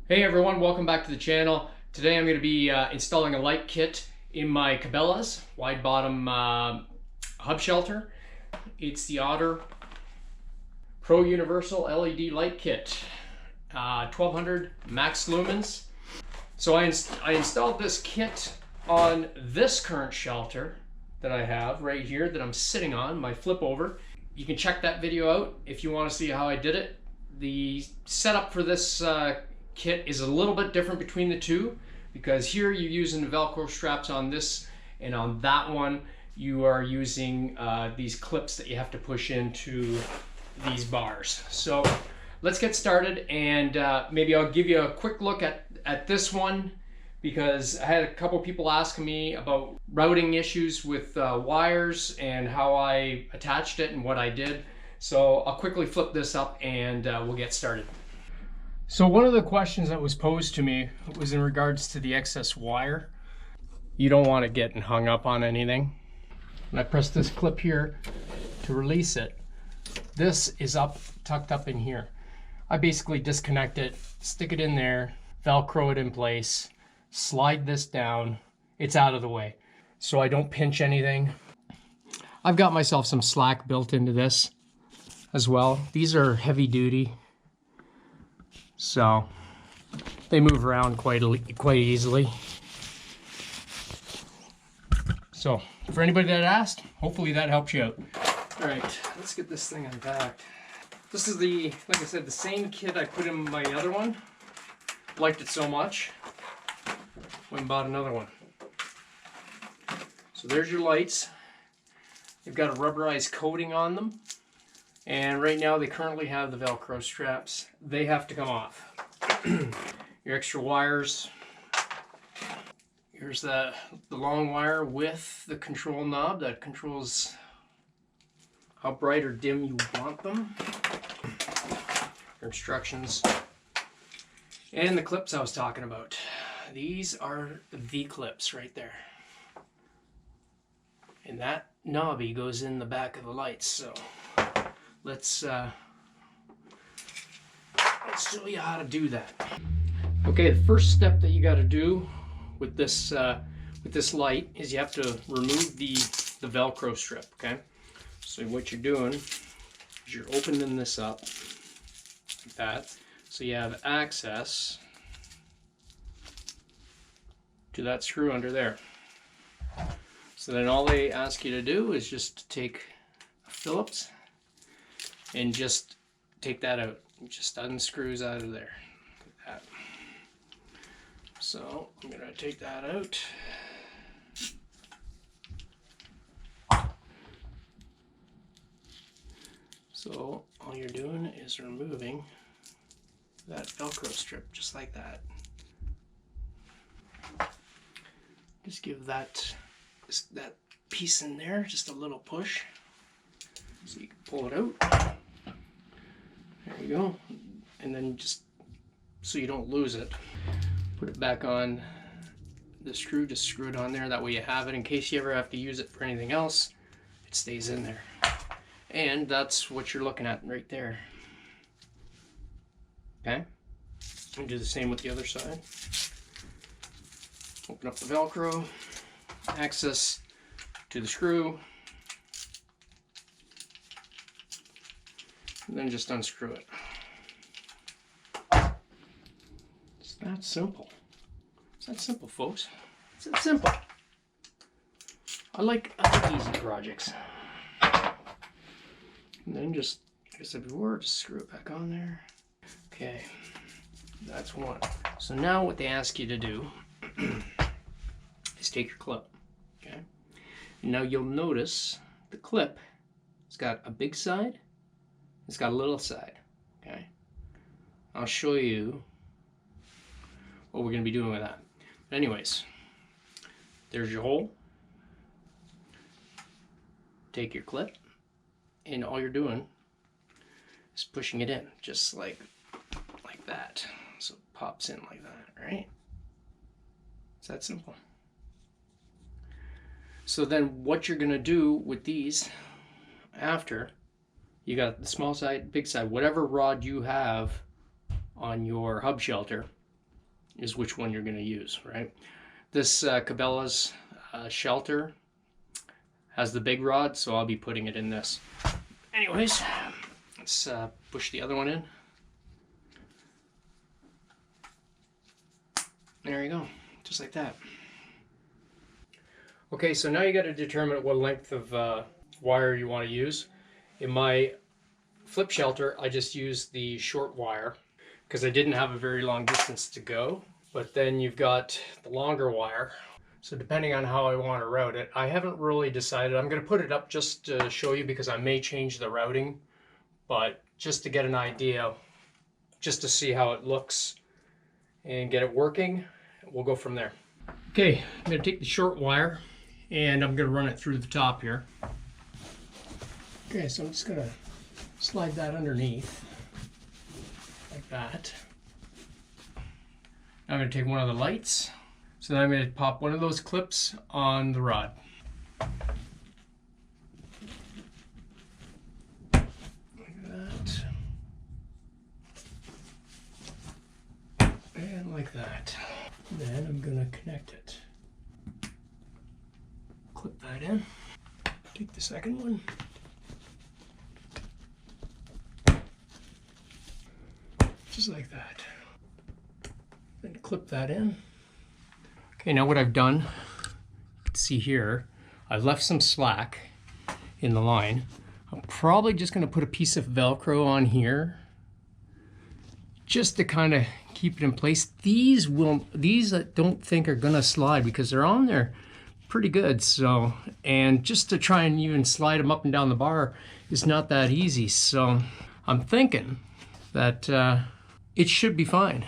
Hey everyone, welcome back to the channel. Today I'm going to be installing a light kit in my Cabela's wide bottom hub shelter. It's the Otter Pro Universal LED light kit, 1200 max lumens. So I installed this kit on this current shelter that I have right here that I'm sitting on, my flip over. You can check that video out if you want to see how I did it. The setup for this kit is a little bit different between the two, because here you're using the Velcro straps on this, and on that one you are using these clips that you have to push into these bars. So let's get started, and maybe I'll give you a quick look at this one, because I had a couple people asking me about routing issues with wires and how I attached it and what I did. So I'll quickly flip this up and we'll get started. So one of the questions that was posed to me was in regards to the excess wire. You don't want it getting hung up on anything. When I press this clip here to release it, this is tucked up in here. I basically disconnect it, stick it in there, Velcro it in place, slide this down, it's out of the way, so I don't pinch anything. I've got myself some slack built into this as well. These are heavy duty, so they move around quite easily. So for anybody that asked, hopefully that helps you out. All right, let's get this thing unpacked. This is like I said, the same kit I put in my other one. Liked it so much, went and bought another one. So there's your lights. They've got a rubberized coating on them. And right now they currently have the Velcro straps. They have to come off. Your extra wires. Here's the long wire with the control knob that controls how bright or dim you want them. Your instructions. And the clips I was talking about. These are the clips right there. And that knobby goes in the back of the lights. So let's show you how to do that. Okay, the first step that you got to do with this light is you have to remove the Velcro strip. Okay, so what you're doing is you're opening this up like that, so you have access to that screw under there. So then all they ask you to do is just take a Phillips and just take that out. It just unscrews out of there. Like that. So I'm gonna take that out. So all you're doing is removing that Velcro strip just like that. Just give that piece in there just a little push so you can pull it out. There you go. And then just so you don't lose it, put it back on the screw. Just screw it on there, that way you have it in case you ever have to use it for anything else. It stays in there. And that's what you're looking at right there. Okay, and do the same with the other side. Open up the Velcro, access to the screw, and then just unscrew it. It's that simple. It's that simple, folks. It's that simple. I like easy projects. And then just, like I said before, just screw it back on there. Okay, that's one. So now what they ask you to do is take your clip, okay? And now you'll notice the clip, it's got a big side, it's got a little side, okay? I'll show you what we're gonna be doing with that. But anyways, there's your hole. Take your clip, and all you're doing is pushing it in, just like that. So it pops in like that, right? It's that simple. So then what you're gonna do with these after, you got the small side, big side, whatever rod you have on your hub shelter, is which one you're going to use, right? This Cabela's shelter has the big rod, so I'll be putting it in this. Anyways, let's push the other one in. There you go, just like that. Okay, so now you got to determine what length of wire you want to use. In my flip shelter, I just used the short wire because I didn't have a very long distance to go. But then you've got the longer wire. So depending on how I want to route it, I haven't really decided. I'm going to put it up just to show you because I may change the routing, but just to get an idea, just to see how it looks and get it working, we'll go from there. Okay, I'm going to take the short wire and I'm going to run it through the top here. Okay, so I'm just going to slide that underneath like that. I'm going to take one of the lights. So then I'm going to pop one of those clips on the rod. Like that. And like that. Then I'm going to connect it. Clip that in. Take the second one. Just like that. Then clip that in. Okay, now what I've done, you can see here, I've left some slack in the line. I'm probably just going to put a piece of Velcro on here just to kind of keep it in place. These I don't think are going to slide because they're on there pretty good. So, and just to try and even slide them up and down the bar is not that easy. So I'm thinking that it should be fine.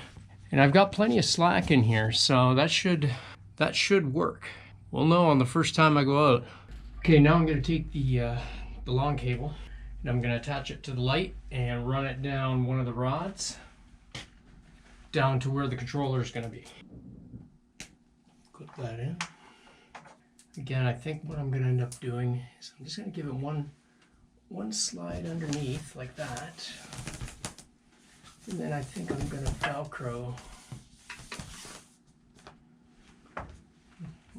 And I've got plenty of slack in here, so that should work. We'll know on the first time I go out. Okay, now I'm going to take the long cable and I'm going to attach it to the light and run it down one of the rods down to where the controller is going to be. Clip that in. Again, I think what I'm going to end up doing is I'm just going to give it one slide underneath like that. And then I think I'm going to Velcro,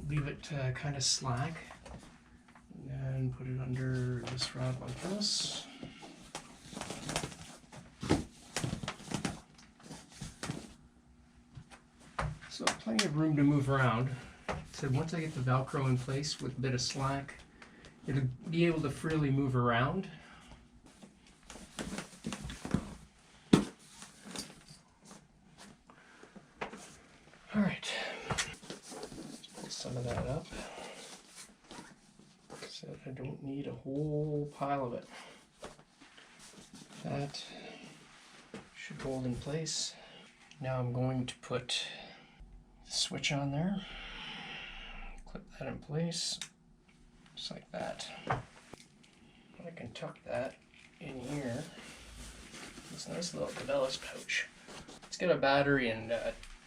leave it kind of slack, and then put it under this rod like this. So plenty of room to move around. So once I get the Velcro in place with a bit of slack, it'll be able to freely move around. All right, pull some of that up, so I don't need a whole pile of it. That should hold in place. Now I'm going to put the switch on there, clip that in place, just like that. I can tuck that in here, this nice little Cabela's pouch. Let's get a battery and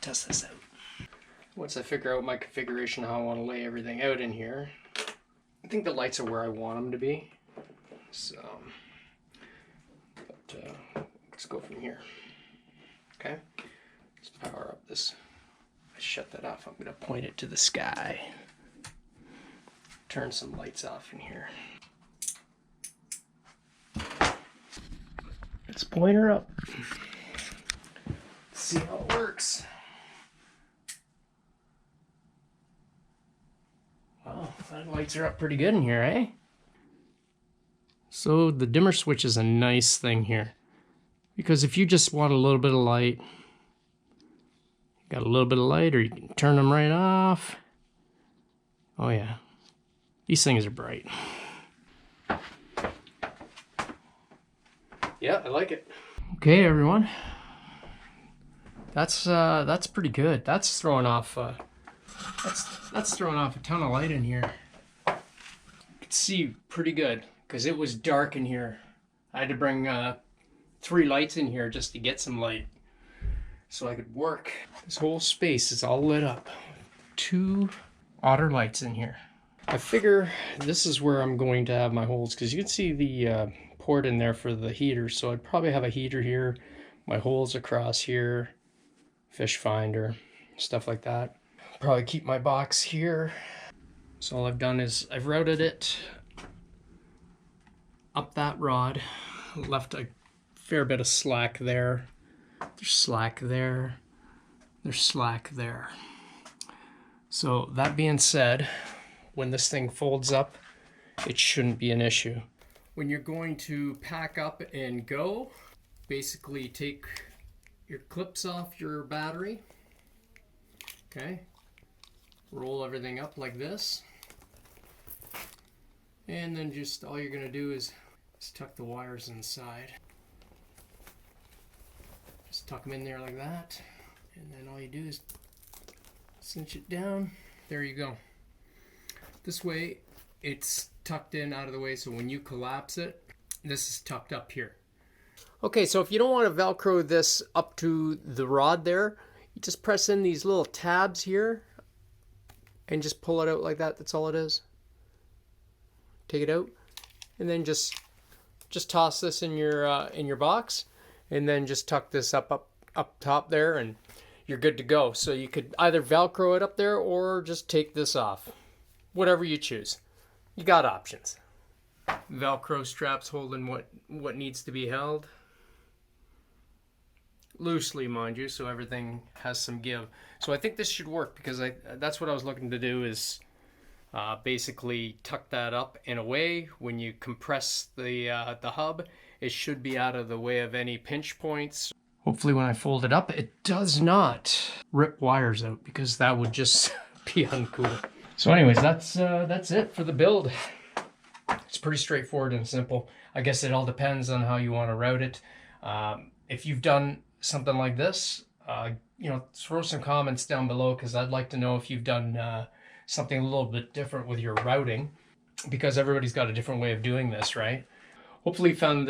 test this out. Once I figure out my configuration, how I want to lay everything out in here, I think the lights are where I want them to be. So, but let's go from here. Okay, let's power up this. I shut that off. I'm going to point it to the sky. Turn some lights off in here. Let's point her up. Let's see how it works. Wow, that lights are up pretty good in here, eh? So the dimmer switch is a nice thing here, because if you just want a little bit of light, got a little bit of light, or you can turn them right off. Oh yeah, these things are bright. Yeah, I like it. Okay, everyone, that's pretty good. That's throwing off. That's throwing off a ton of light in here. You can see pretty good because it was dark in here. I had to bring 3 lights in here just to get some light so I could work. This whole space is all lit up. 2 Otter lights in here. I figure this is where I'm going to have my holes because you can see the port in there for the heater. So I'd probably have a heater here, my holes across here, fish finder. stuff like that. Probably keep my box here. So all I've done is I've routed it up that rod, left a fair bit of slack there. There's slack there. There's slack there. So that being said, when this thing folds up, it shouldn't be an issue. When you're going to pack up and go, basically take your clips off your battery. Okay. Roll everything up like this. And then just all you're going to do is tuck the wires inside. Just tuck them in there like that. And then all you do is cinch it down. There you go. This way it's tucked in out of the way, so when you collapse it, this is tucked up here. Okay, so if you don't want to Velcro this up to the rod there, you just press in these little tabs here and just pull it out like that. That's all it is. Take it out and then just toss this in your box, and then just tuck this up top there, and you're good to go. So you could either Velcro it up there or just take this off. Whatever you choose. You got options. Velcro straps holding what needs to be held. Loosely, mind you, so everything has some give. So I think this should work, because that's what I was looking to do, is basically tuck that up and away. When you compress the hub, it should be out of the way of any pinch points. Hopefully when I fold it up, it does not rip wires out, because that would just be uncool. So anyways, that's it for the build. It's pretty straightforward and simple. I guess it all depends on how you want to route it. If you've done something like this, throw some comments down below, because I'd like to know if you've done something a little bit different with your routing, because everybody's got a different way of doing this, right? Hopefully you found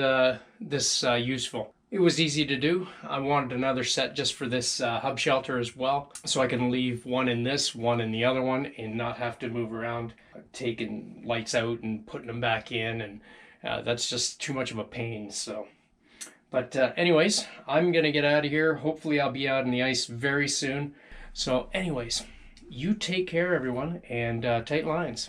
this useful. It was easy to do. I wanted another set just for this hub shelter as well, so I can leave one in this, one in the other one, and not have to move around taking lights out and putting them back in, and that's just too much of a pain. So, but anyways, I'm gonna get out of here. Hopefully I'll be out in the ice very soon. So anyways, you take care, everyone, and tight lines.